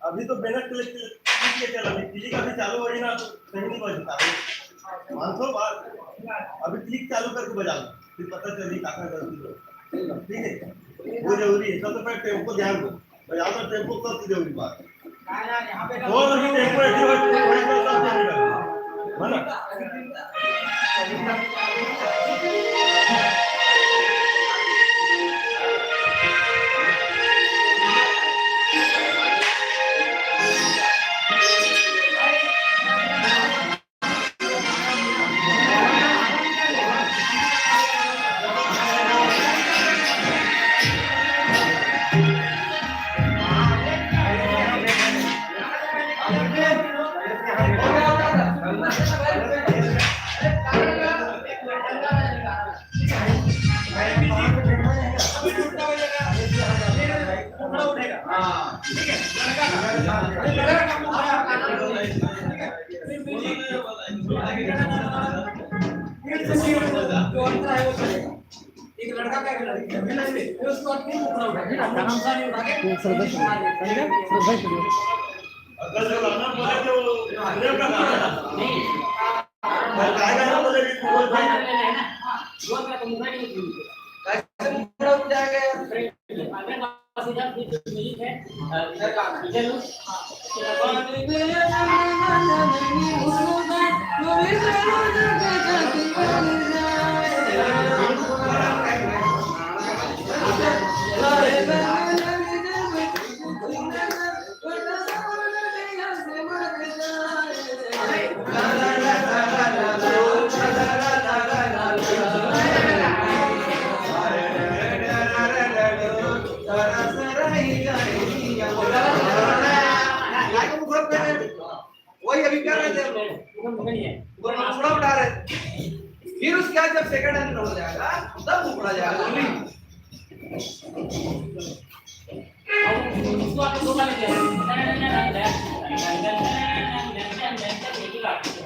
अभी तो मेहनत के चला क्लिक अभी चालू हो रही ना सही नहीं बजता मानसो बात अभी क्लिक चालू करके बजा लो फिर पता चली काका गलती हो ठीक है वो जरूरी है सबसे पहले टेम्पो ध्यान दो बजाओ तो टेम्पो सबसे जरूरी बात वो नहीं टेम्पो है ना एक लड़का क्या कर रहा है उसको अपने ऊपर उठा के आराम से उठा के श्रद्धा स्टूडियो अगर जो गाना बोले तो देव का गाना नहीं काय गाना बोले कि बोल भाई ना वो का तो मुखा नहीं कैसे मुखा उठ जाएगा यार अगर पास जब म्यूजिक है इधर का इधर लो वही अभी कर रहे थे हम लोग मुखड़ा उठा रहे फिर उसके बाद जब सेकंड हैंड हो जाएगा तब मुखड़ा जाएगा उसको आप दो बार लेते हैं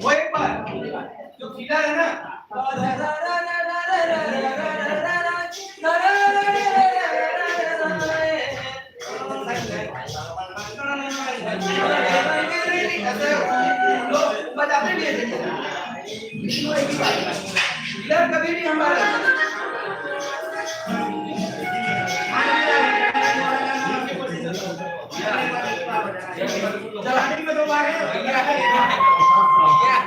वो एक बार जो किलर है ना बजाते भी हैं किलर कभी नहीं हमारा जलाने में दो बार है भैया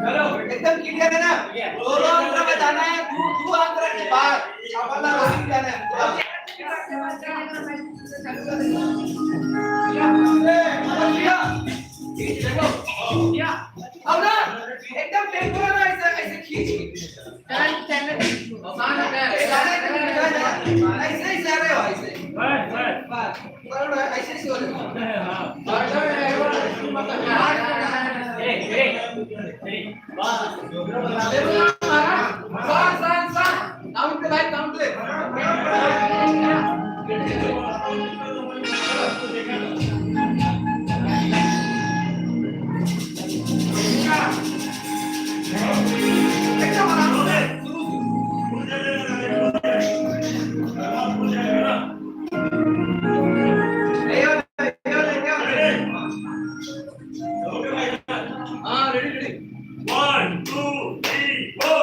चलो एकदम क्लियर है ना दो अंतरा बजाना है दो अंतरा के बाद अपना रोलिंग जाना है अब ना एकदम टेम्पो ना ऐसे ऐसे खींच ऐसे ही जा रहे हो ऐसे ऐसे ही हो रहे One, two, three, four.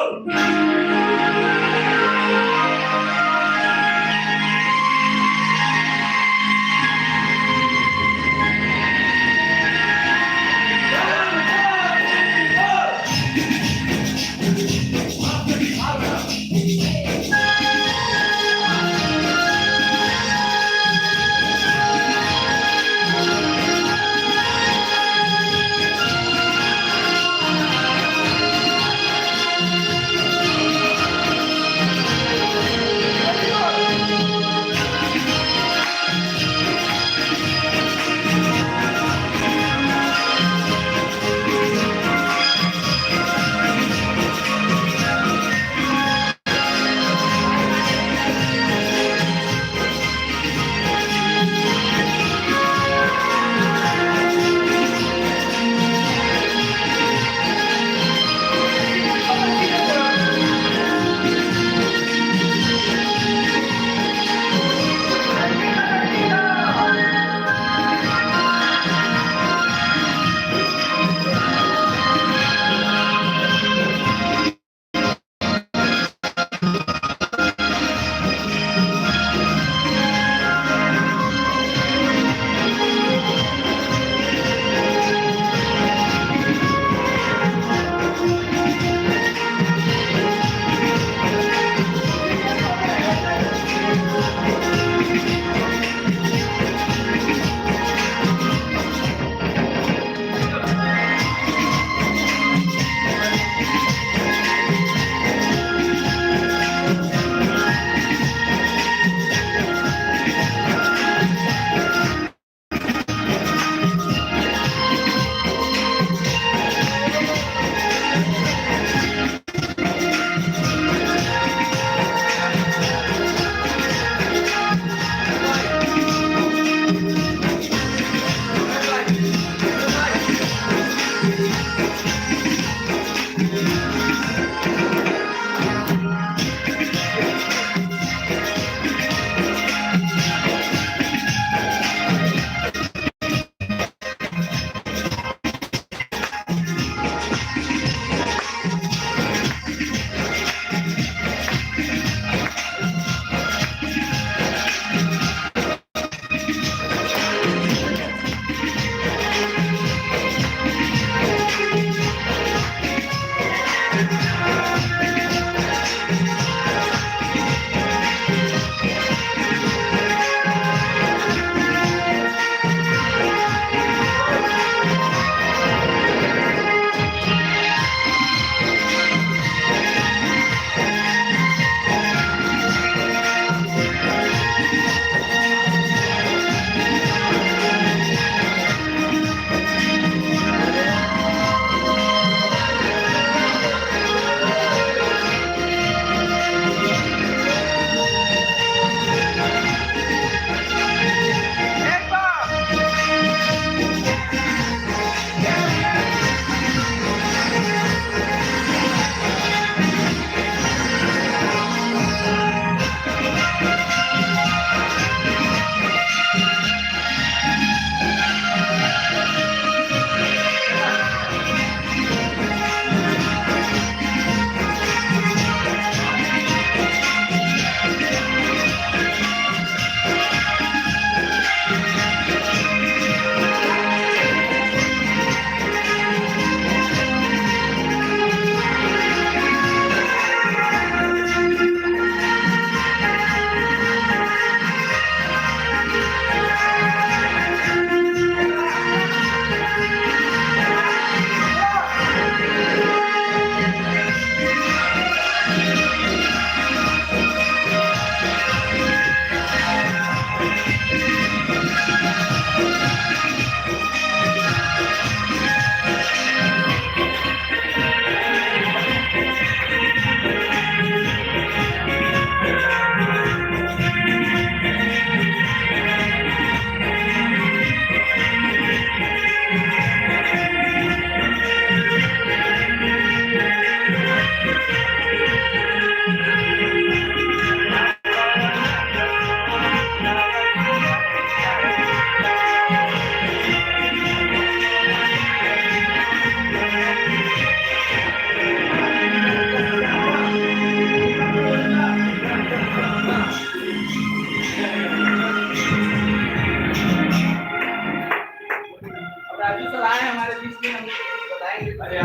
Raju sir आए हमारे बीच में, हम बताएंगे। अरे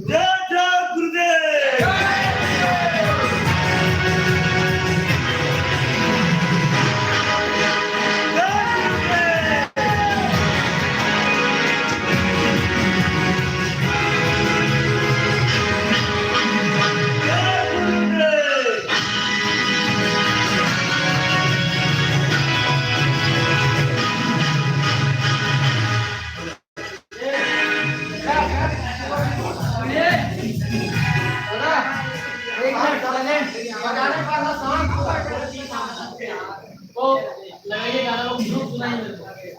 जय जय गुरुदेव। लगाइए गाना, लोग फ्लूट सुनाएंगे,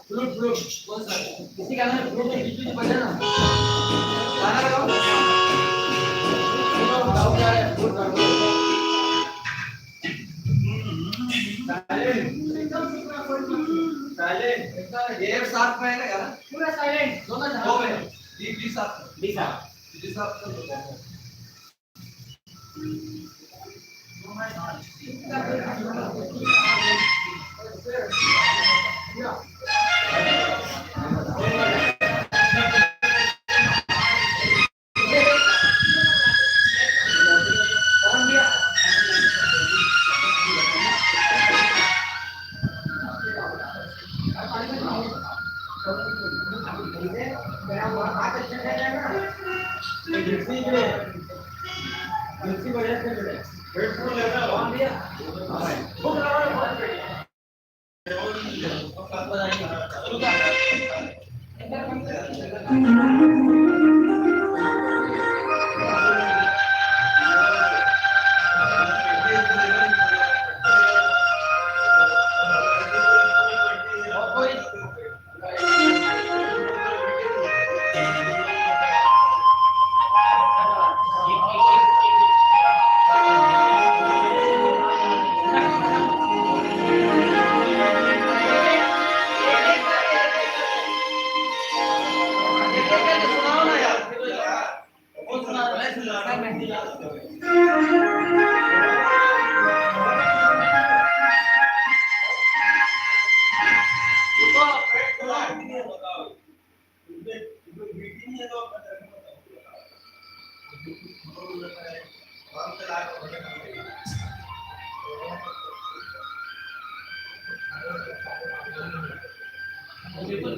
फ्लूट फ्लूट कौन सा, किसी गाना में फ्लूट में बीच बजा ना, गाना लगाओ, गाओ क्या है, फ्लूट करो, साइलेंट, साइलेंट, ये साथ में है ना गाना, पूरा साइलेंट, दोनों दो में, डी साथ,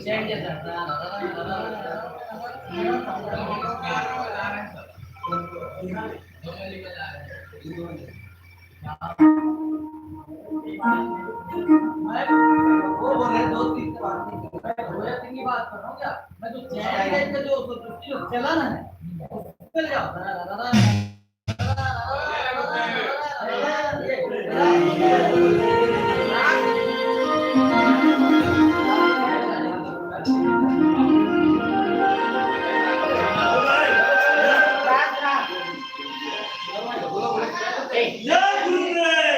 वो बोल रहे दो तीन बात नहीं कर रहा है रोया तीन की बात कर रहा हूँ क्या मैं जो चैन का जो चला ना है चल जाओ जय गुरुदेव